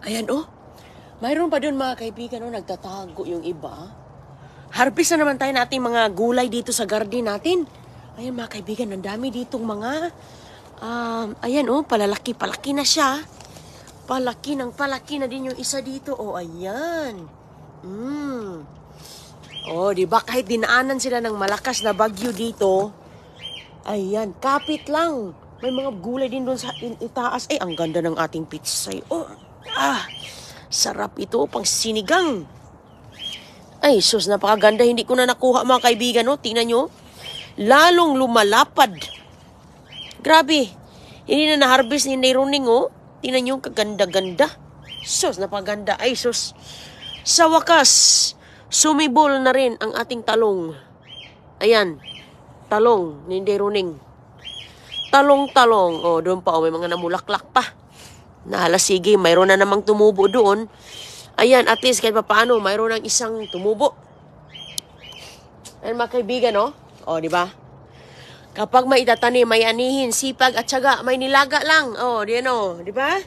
Ayan, oh. Mayroon pa dun mga kaibigan, oh, nagtatago yung iba. Harvest na naman tayo natin mga gulay dito sa garden natin. Ayan mga kaibigan, ang dami ditong mga, ayan, oh, palaki na siya. Palaki na din yung isa dito. Oh, ayan. Oh, di ba kahit dinaanan sila ng malakas na bagyo dito, ayan, kapit lang. May mga gulay din doon sa itaas. Ay, ang ganda ng ating pitsay. Oh, sarap ito, pang sinigang. Ay, sus, napakaganda. Hindi ko na nakuha mga kaibigan, no? Tingnan nyo. Lalong lumalapad. Grabe. Hindi na na-harvest ni Naironing, oh. Tingnan nyo, kaganda-ganda. Sus, napakaganda. Ay, sus. Sa wakas, sumibol na rin ang ating talong. Ayan. Talong ni Naironing. Talong-talong. Oh, doon pa, oh, may mga namulaklak pa. Sige, mayroon na namang tumubo doon. Ayan, at least kahit pa paano, mayroon ng isang tumubo. Ayan mga kaibigan, no? O, di ba? Kapag may itatanim, may anihin, sipag at syaga, may nilaga lang. O, di ano, di ba?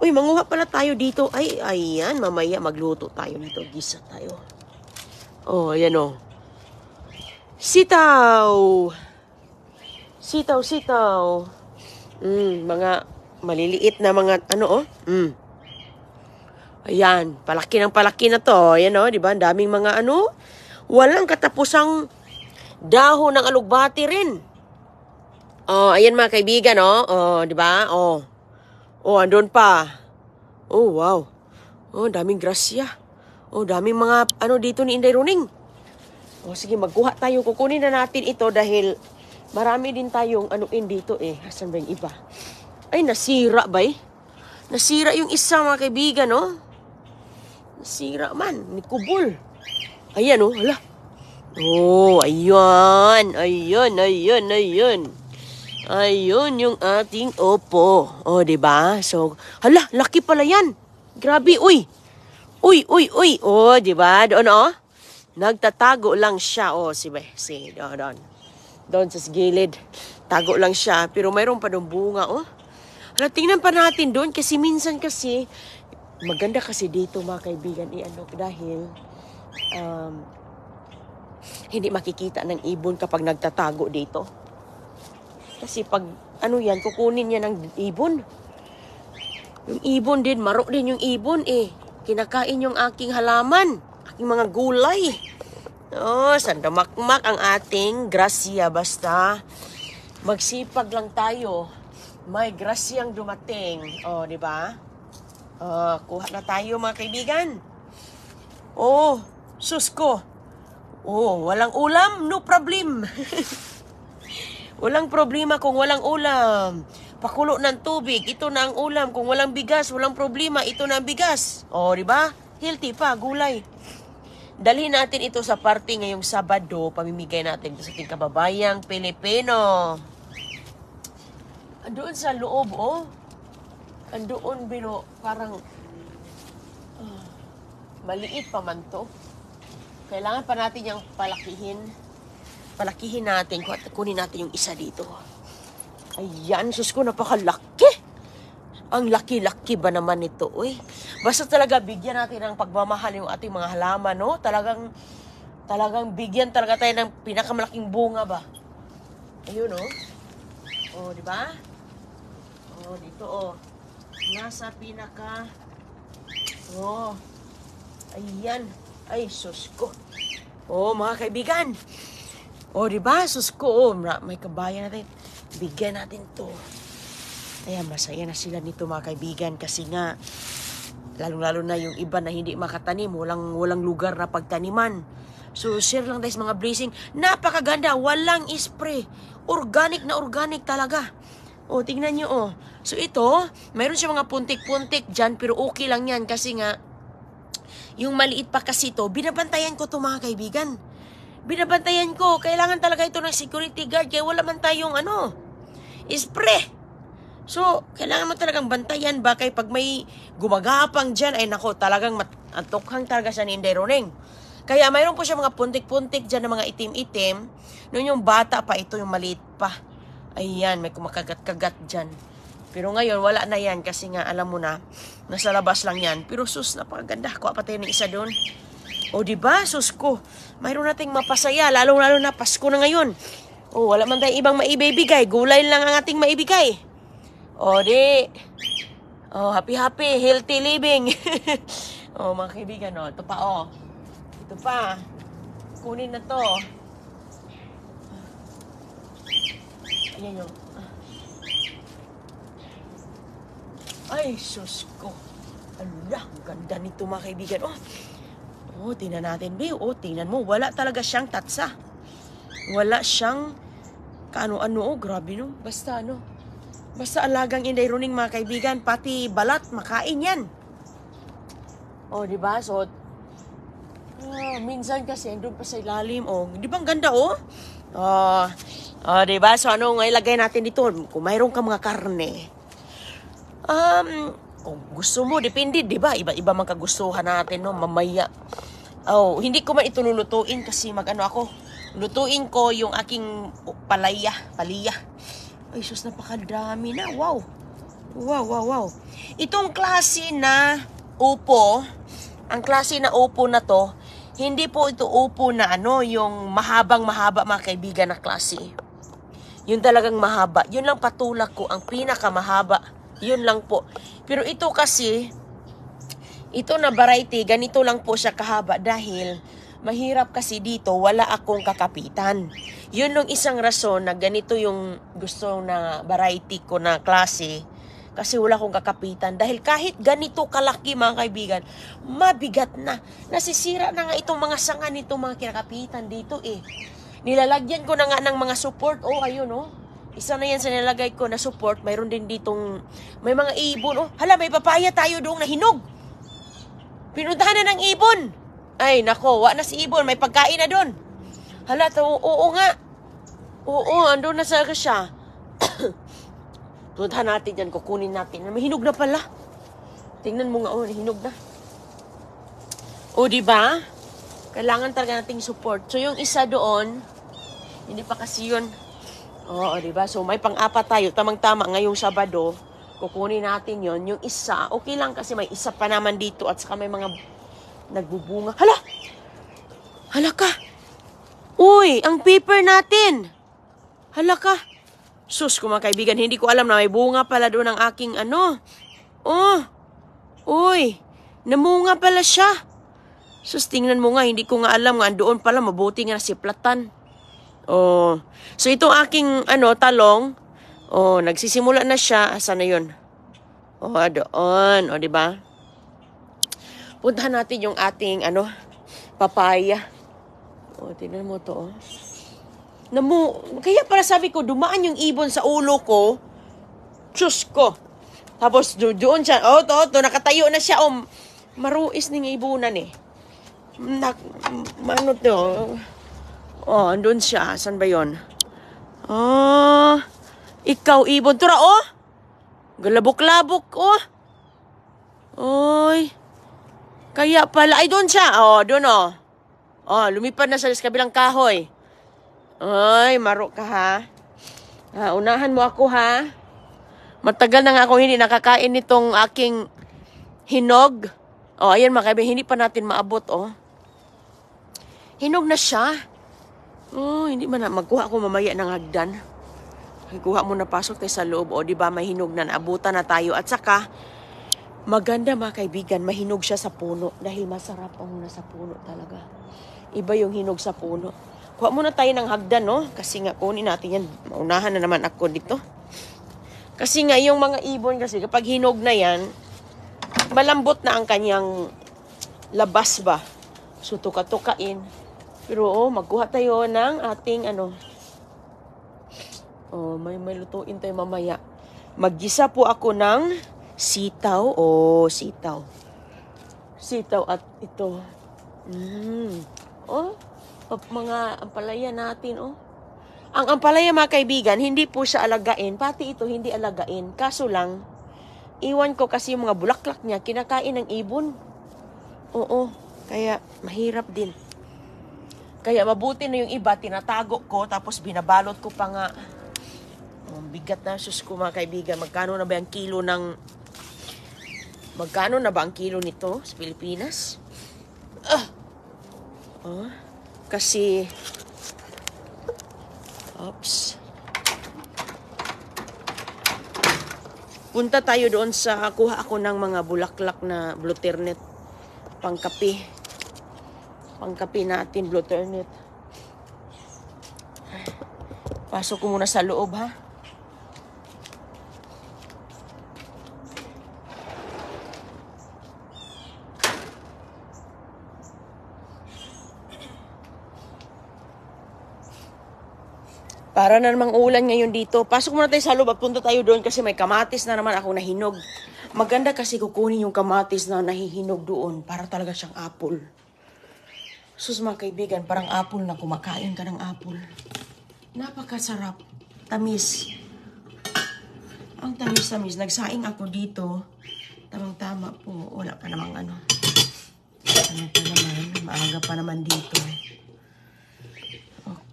Uy, manguha pala tayo dito. Ay, ayan, mamaya magluto tayo dito. Gisa tayo. O, ayan o. Sitaw. Sitaw. Mga maliliit na mga, ano, oh. Ayan, palaki na to. Ayan, oh, di ba? Ang daming mga, ano, walang katapusang dahon ng alugbati rin. Oh, ayan mga kaibigan, oh. Oh, di ba? Oh. Oh, andun pa. Oh, wow. Oh, daming grasya. Oh, daming mga, ano, dito ni Inday Runing. Oh, sige, magkuha tayo. Kukunin na natin ito dahil marami din tayong anuin dito eh. Asan ba yung iba? Ay, nasira ba eh? Nasira yung isa mga kaibigan, no? Nasira man. Nikubol. Ayan, oh. Hala. Oh, ayan. Ayun yung ating opo. Oh, diba? So, hala, laki pala yan. Grabe, uy. Uy. Oh, diba? Doon, oh. Nagtatago lang siya. Oh, si, doon. Doon sa gilid. Tago lang siya. Pero mayroon pa doon bunga, oh. Hala, tingnan pa natin doon. Kasi minsan kasi, maganda kasi dito mga kaibigan. Dahil, hindi makikita ng ibon kapag nagtatago dito. Kasi pag, yan, kukunin niya ng ibon. Yung ibon din, marok din yung ibon eh. Kinakain yung aking halaman. Aking mga gulay. Oh, sandamakmak ang ating grasya. Basta, magsipag lang tayo. May grasyang dumating. Oh, di ba? Kuha na tayo mga kaibigan. Oh, sus ko. Oh, walang ulam? No problem. Walang problema kung walang ulam. Pakulo ng tubig, ito na ang ulam. Kung walang bigas, walang problema, ito na ang bigas. Oh, di ba? Healthy pa, gulay. Dalhin natin ito sa party ngayong Sabado. Pamimigay natin ito sa ating kababayang Pilipino. Andoon sa loob, oh. Andoon, pero parang maliit pa man to. Kailangan pa natin yung palakihin. Palakihin natin. Kunin natin yung isa dito. Ayan, sus ko, napakalaki. Ang laki-laki ba naman ito, uy? Basta talaga bigyan natin ng pagmamahal yung ating mga halaman, no? Talagang bigyan talaga tayo ng pinakamalaking bunga ba? Ayun, no? Oh, di ba? Oh, dito, oh. Nasa pinaka... Oh. Ayan. Ay, sus ko. Oh, mga kaibigan. Oh, di ba? Sus ko, oh. May kabayan natin. Bigyan natin to. Ayan, masaya na sila nito mga kaibigan kasi nga lalo-lalo na yung iba na hindi makatanim, walang lugar na pagtaniman. So, share lang tayo sa mga blessing. Napakaganda, walang spray. Organic na organic talaga. O, tingnan nyo, oh. So, ito, mayroon siya mga puntik-puntik dyan, pero okay lang yan kasi nga, yung maliit pa kasi ito, binabantayan ko to mga kaibigan. Binabantayan ko. Kailangan talaga ito ng security guard kaya wala man tayong spray. So, kailangan mo talagang bantayan ba kay pag may gumagapang dyan, ay nako, talagang antokhang talaga siya ni Inday Runing. Kaya mayroon po siya mga puntik-puntik dyan na mga itim-itim. Noon yung bata pa, ito yung maliit pa. Ayan, may kumakagat-kagat dyan. Pero ngayon, wala na yan kasi nga, alam mo na, nasa labas lang yan. Pero sus, napakaganda. Kuha pa tayo ng isa doon. O, diba? Sus ko. Mayroon nating mapasaya. Lalo-lalo na Pasko na ngayon. O, wala man tayong ibang maibibigay. Gulay lang ang ating maibigay. O, di. O, happy-happy. Healthy living. O, mga kaibigan, o. Ito pa, o. Ito pa. Kunin na to. Ayan yung. Ay, sus ko. Ala, ang ganda nito mga kaibigan. Oh, tingnan natin, Bill. Oh, tingnan mo. Wala talaga siyang tatsa. Wala siyang kaano-ano. Oh, grabe no. Basta ano. Basta alagang inday runing mga kaibigan. Pati balat, makain yan. Oh, diba? So, minsan kasi, andun pa sa ilalim. Oh, di ba ang ganda, oh? Diba? So, ano nga ilagay natin dito? Kung mayroon ka mga karne, kung gusto mo, depende, di ba? Iba-iba man kagustuhan natin, no? Mamaya. Oh, hindi ko man ito lulutuin kasi mag-ano ako. Lutuin ko yung aking palaya. Ay, sus, napakadami na. Wow. Wow. Itong klase na upo, ang klase na upo na to, hindi po ito upo na ano, yung mahabang-mahaba mga kaibigan na klase. Yun talagang mahaba. Yun lang patulak ko, ang pinakamahaba. Yun lang po. Pero ito kasi, ito na variety, ganito lang po siya kahaba dahil mahirap kasi dito, wala akong kakapitan. Yun yung isang rason na ganito yung gusto na variety ko na klase kasi wala akong kakapitan. Dahil kahit ganito kalaki mga kaibigan, mabigat na. Nasisira na nga itong mga sanga nitong mga kinakapitan dito eh. Nilalagyan ko na nga ng mga support. Oh, ayun oh. Isa na yan sa nilagay ko na support. Mayroon din ditong, may mga ibon. Oh, hala, may papaya tayo doong na hinog. Pinuntahan na ng ibon. Ay, nako, wa na si ibon. May pagkain na doon. Hala, oo nga. Oo, andun na sa siya. Puntahan natin yan, kukunin natin. May hinog na pala. Tingnan mo nga, oh, hinog na. O, diba? Kailangan talaga nating support. So, yung isa doon, hindi pa kasi yun. Oo, diba? So, may pang-apat tayo. Tamang-tama ngayong Sabado, kukunin natin yon. Yung isa, okay lang kasi may isa pa naman dito at saka may mga nagbubunga. Hala! Hala ka! Uy, ang paper natin! Hala ka! Sus, kung mga kaibigan, hindi ko alam na may bunga pala doon ang aking ano. Oh! Uy! Namunga pala siya! Sus, tingnan mo nga, hindi ko nga alam nga, doon pala, mabuti nga siplatan. Oh. So, itong aking, talong, oh, nagsisimula na siya. Asan na yun? Oh, doon. Oh, diba? Puntahan natin yung ating, papaya. Oh, tingnan mo to, oh. Kaya para sabi ko, dumaan yung ibon sa ulo ko. Diyos ko. Tapos, doon siya. Oh, to, nakatayo na siya. Oh, maruis ng ibunan eh. Ano to? Oh, andun siya. Saan ba yun? Oh, ikaw, ibon. Tura, oh. Galabok-labok, oh. Oy. Kaya pala. Ay, doon siya. Oh, doon, oh. Oh, lumipad na sa kabilang kahoy. Ay, maro ka, ha? Unahan mo ako, ha? Matagal na nga ako hindi nakakain nitong aking hinog. Oh, ayan, makaibigan. Hindi pa natin maabot, oh. Hinog na siya. Oh, hindi man na. Magkuha ako mamaya ng hagdan. Kuha mo na pasok tayo sa loob. O, di ba, may hinog na. Naabutan na tayo. At saka, maganda mga kaibigan, mahinog siya sa puno. Dahil masarap ang nasa puno talaga. Iba yung hinog sa puno. Kuha muna tayo ng hagdan, no? Kasi nga, kunin natin yan. Maunahan na naman ako dito. Kasi nga, yung mga ibon kasi, kapag hinog na yan, malambot na ang kanyang labas ba? So, tuka-tukain. Pero, magkuha tayo ng ating, may lutuin tayo mamaya. Maggisa po ako ng sitaw. Sitaw. Sitaw at ito. Mga ampalaya natin, Ang ampalaya, mga kaibigan, hindi po siya alagain. Pati ito, hindi alagain. Kaso lang, iwan ko kasi yung mga bulaklak niya, kinakain ng ibon. Oo, kaya mahirap din. Kaya mabuti na yung iba, tinatago ko, tapos binabalot ko pa nga. bigat na. Sus ko mga kaibigan, magkano na ba ang kilo nito sa Pilipinas? Kasi, punta tayo doon sa, kuha ako ng mga bulaklak na Bluternet. Pangkape natin, Bluternet. Pasok ko muna sa loob, ha? Para na namang ulan ngayon dito. Pasok muna tayo sa loob at punta tayo doon kasi may kamatis na naman ako nahinog. Maganda kasi kukunin yung kamatis na nahihinog doon para talaga siyang apple. Sus mga kaibigan, parang apple na kumakain ka ng apple. Napakasarap. Tamis. Ang tamis-tamis. Nagsaing ako dito. Tamang-tama po. Wala pa namang ano. Ano pa naman. Maaga pa naman dito.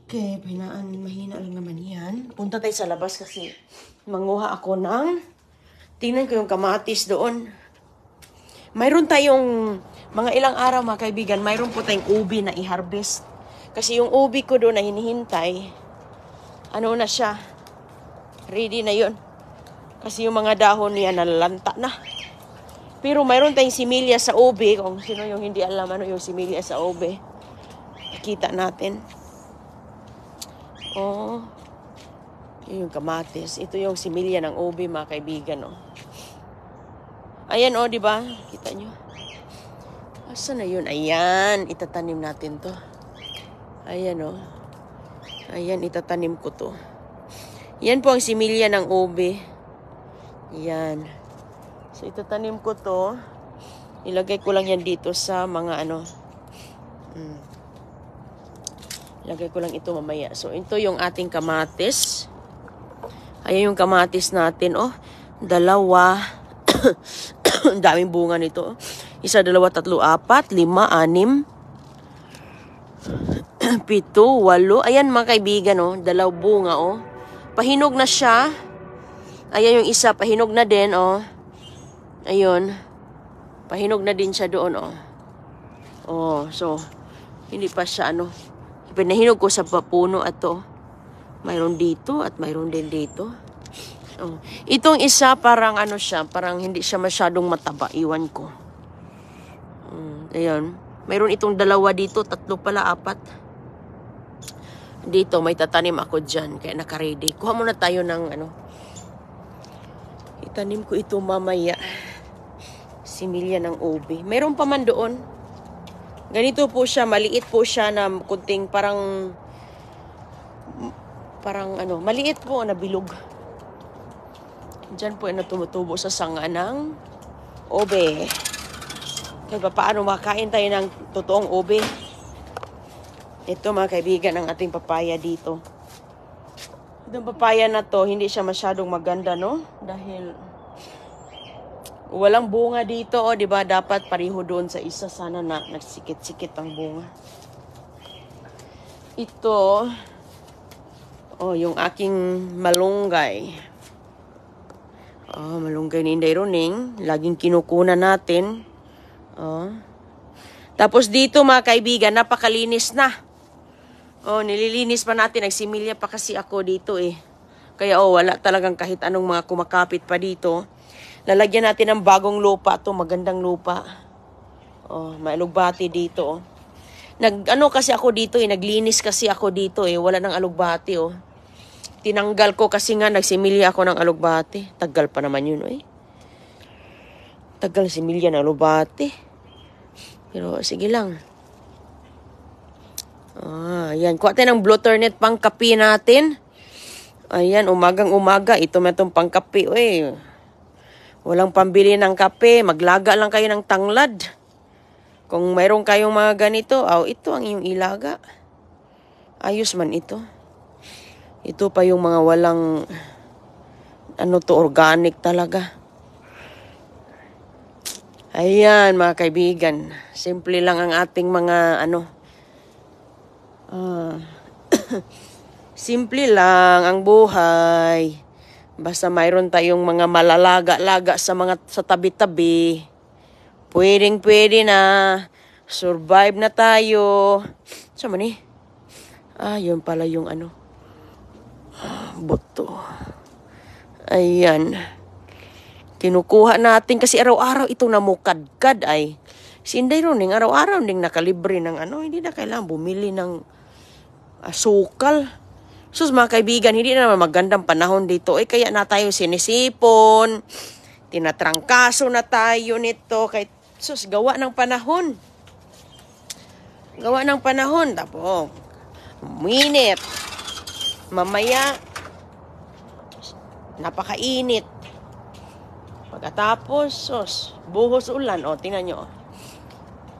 Okay, mahina lang naman yan. Punta tayo sa labas kasi manguha ako ng, tingnan ko yung kamatis doon. Mayroon tayong, mga ilang araw mga kaibigan, mayroon po tayong ubi na i-harvest. Kasi yung ubi ko doon na hinihintay, ano na siya, ready na yun. Kasi yung mga dahon niya nalalanta na. Pero mayroon tayong similya sa ubi, kung sino yung hindi alam ano yung similya sa ubi. Kita natin. Yung kamatis. Ito yung similya ng ubi mga kaibigan, Ayan, di ba? Kita nyo? Asa na yun? Ayan, itatanim natin to. Ayan, Ayan, itatanim ko to. Yan po ang similya ng ubi. Yan. So, itatanim ko to. Ilagay ko lang yan dito sa mga Ilagay ko lang ito mamaya. So, ito yung ating kamatis. Ayan yung kamatis natin, Dalawa. Ang daming bunga nito. 1, 2, 3, 4, 5, 6, 7, 8. Ayan mga kaibigan, 2 bunga, Pahinog na siya. Ayan yung isa, pahinog na din, Ayun. Pahinog na din siya doon, So, hindi pa siya, Pinahinog ko sa papuno at to. Mayroon dito at mayroon din dito. Itong isa parang siya, parang hindi siya masyadong mataba. Iwan ko. Ayan. Mayroon itong 2 dito, 3 pala, 4. Dito, may tatanim ako dyan. Kaya naka-ready. Kuha muna tayo ng itanim ko ito mamaya. Similya ng ubi. Mayroon pa man doon. Ganito po siya, maliit po siya na kunting parang maliit po na bilog. Diyan po tumutubo sa sanga ng ube. Kaya paano makain tayo ng totoong ube? Ito mga kaibigan ang ating papaya dito. Itong papaya na to, hindi siya masyadong maganda, Dahil walang bunga dito, di ba? Dapat pareho doon sa isa. Sana na nagsikit-sikit ang bunga. Ito, yung aking malunggay. Malunggay ni Inday Roning. Laging kinukunan natin. Tapos dito mga kaibigan, napakalinis na. Nililinis pa natin. Nagsimilya pa kasi ako dito Kaya wala talagang kahit anong mga kumakapit pa dito. Lalagyan natin ng bagong lupa to, magandang lupa. May alugbati dito. Kasi ako dito naglinis kasi ako dito wala nang alugbati Tinanggal ko kasi nga nagsimilya ako ng alugbati. Tagal pa naman yun Tagal similya ng alugbati. Pero sige lang. Ayan, kuha tayo ng Bluternet pang kape natin. Ayan, umagang-umaga ito itong pang kape Walang pambili ng kape, maglaga lang kayo ng tanglad. Kung mayroon kayong mga ganito, ito ang iyong ilaga. Ayos man ito. Ito pa yung mga walang, organic talaga. Ayan, mga kaibigan. Simple lang ang ating mga, simple lang ang buhay. Basta mayroon tayong mga malalaga-laga sa tabi-tabi. Pwedeng-pwede na. Survive na tayo. Sama ni? Yun pala yung buto. Ayan. Kinukuha natin kasi araw-araw ito namukadkad ay. Si Inday Roning, araw-araw ding nakalibre ng hindi na kailangan bumili ng asukal. Sus mga kaibigan, hindi na naman magandang panahon dito. Kaya na tayo sinisipon. Tinatrangkaso na tayo nito. Kaya sus, gawa ng panahon. Gawa ng panahon. Tapos, minit. Mamaya, napakainit. Pagkatapos, sus, buhos ulan. Tingnan nyo.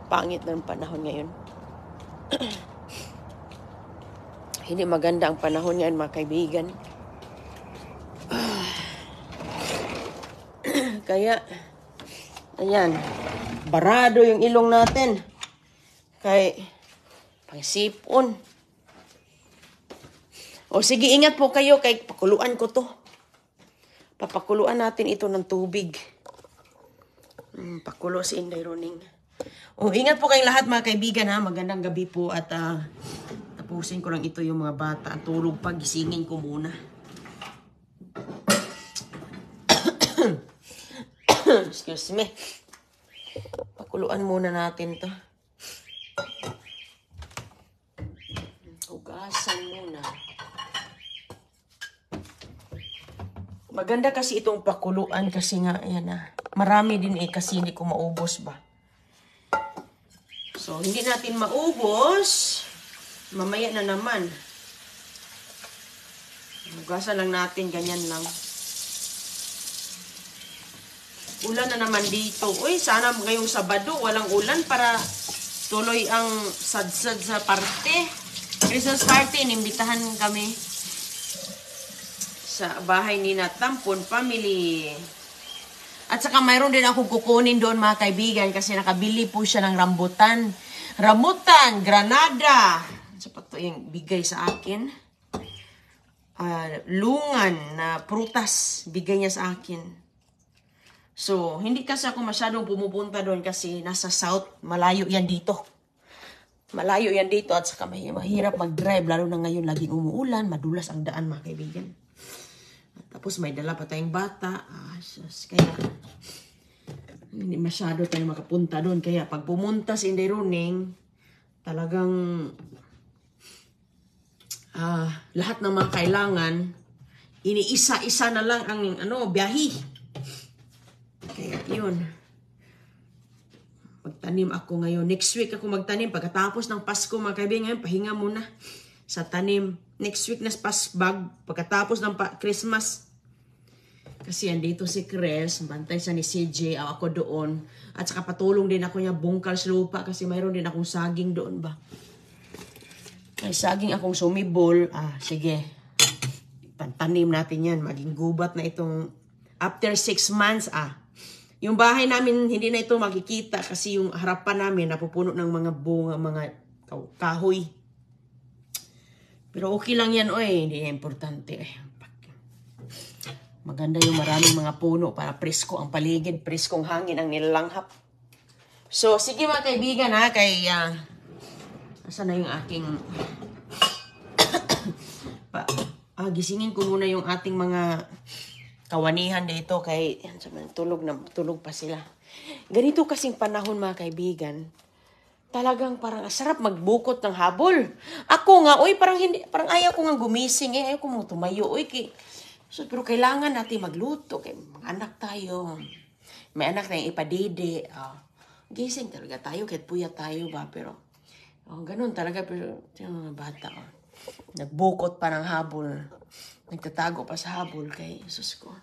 Pangit ng panahon ngayon. Hindi maganda ang panahon ngayon, mga kaibigan. Kaya, ayan, barado yung ilong natin. Kay, pangsipon. Sige, ingat po kayo, kay pakuluan ko to. Papakuluan natin ito ng tubig. Pakulo si Inday Roning. Ingat po kayong lahat mga kaibigan ha. Magandang gabi po at tapusin ko lang ito yung mga bata. Ang tulog pa, gisingin ko muna. Excuse me. Pakuluan muna natin to. Hugasan muna. Maganda kasi itong pakuluan kasi nga, ayan na. Marami din kasi hindi ko maubos ba. So, hindi natin maubos. Mamaya na naman. Hugasan lang natin, ganyan lang. Ulan na naman dito. Sana ngayong Sabado, walang ulan para tuloy ang sadsad sa parte. Christmas party, inimbitahan kami sa bahay ni Tampon Family. At saka mayroon din akong kukunin doon mga kaibigan kasi nakabili po siya ng rambutan. Rambutan, granada. Sapat to yung bigay sa akin. Lungan na prutas bigay niya sa akin. So, hindi kasi ako masyadong pumupunta doon kasi nasa south. Malayo yan dito. Malayo yan dito at saka mahirap mag-drive. Lalo na ngayon laging umuulan. Madulas ang daan mga kaibigan. Tapos may dala pa tayong bata. Kaya hindi masyado tayo makapunta doon. Kaya pag pumunta si Inday Roning, talagang lahat ng mga kailangan, iniisa-isa na lang ang biyahe. Kaya yun. Magtanim ako ngayon. Next week ako magtanim. Pagkatapos ng Pasko, mga kaibigan, pahinga muna sa tanim. Next week na pasbag. Pagkatapos ng Christmas. Kasi andito si Chris, bantay sa ni CJ, ako doon. At saka patulong din ako niya bungkal sa lupa kasi mayroon din akong saging doon ba. May saging akong sumibol. Sige. Pantanim natin yan. Maging gubat na itong after 6 months. Yung bahay namin, hindi na ito makikita kasi yung harapan namin napupuno ng mga bunga, mga kahoy. Pero okay lang yan, hindi importante. Maganda yung maraming mga puno para presko ang paligid, preskong hangin ang nilalanghap. So, sige mga kaibigan kay asan na yung aking gisingin ko muna yung ating mga kawanihan dito kay tulog pa sila. Ganito kasing panahon mga kaibigan. Talagang parang sarap magbukot ng habol. Ako nga, parang ayaw ko nga gumising ayaw ko mo tumayo. Pero kailangan natin magluto. Kaya anak tayo. May anak na yung ipadede. Gising talaga tayo. Kahit puya tayo ba. Pero, ganun talaga. Pero, yung mga bata. Nagbukot pa ng habol. Nagtatago pa sa habol. Kay Jesus ko.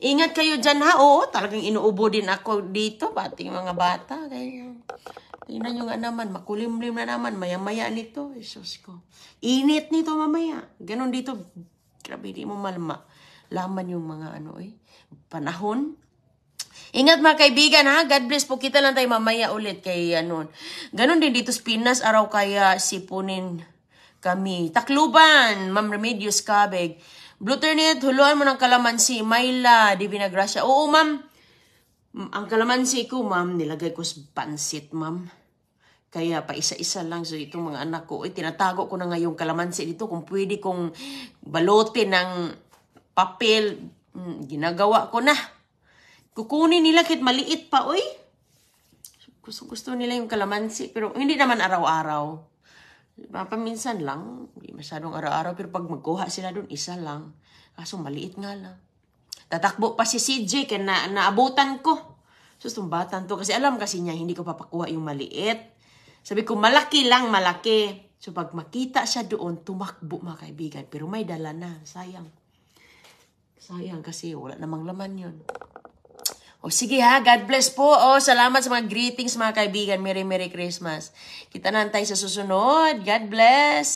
Ingat kayo dyan talagang inuubo din ako dito. Pati yung mga bata. Kaya, tingnan nyo nga naman. Makulimlim na naman. Maya-maya nito. Jesus ko. Init nito mamaya. Ganun dito. Grabe, di mo laman yung mga panahon. Ingat mga kaibigan God bless po. Kita lang tayo mamaya ulit kay Ganon din dito sa Pinas. Araw kaya sipunin kami. Tacloban, Ma'am Remedios Cabeg. Blue turnip, huluan mo ng kalamansi. Myla, di Vinagracia. Oo, ma'am. Ang kalamansi ko, ma'am, nilagay ko sa pansit, ma'am. Kaya pa isa-isa lang. So, itong mga anak ko, tinatago ko na ngayong kalamansi dito. Kung pwede kong balutin ng papel, ginagawa ko na. Kukunin nila kahit maliit pa, oy. Gusto nila yung kalamansi. Pero hindi naman araw-araw. Paminsan lang, hindi masyadong araw-araw, pero pag magkuha sila doon, isa lang. Kaso maliit nga lang. Tatakbo pa si CJ, kaya naabutan ko. So, tumbatan to. Kasi alam kasi niya, hindi ko papakuha yung maliit. Sabi ko, malaki lang, malaki. So, pag makita siya doon, tumakbo mga kaibigan. Pero may dala na. Sayang. Sayang kasi wala namang laman yun. O sige ha, God bless po. O salamat sa mga greetings mga kaibigan. Merry Merry Christmas. Kita na tayo sa susunod. God bless.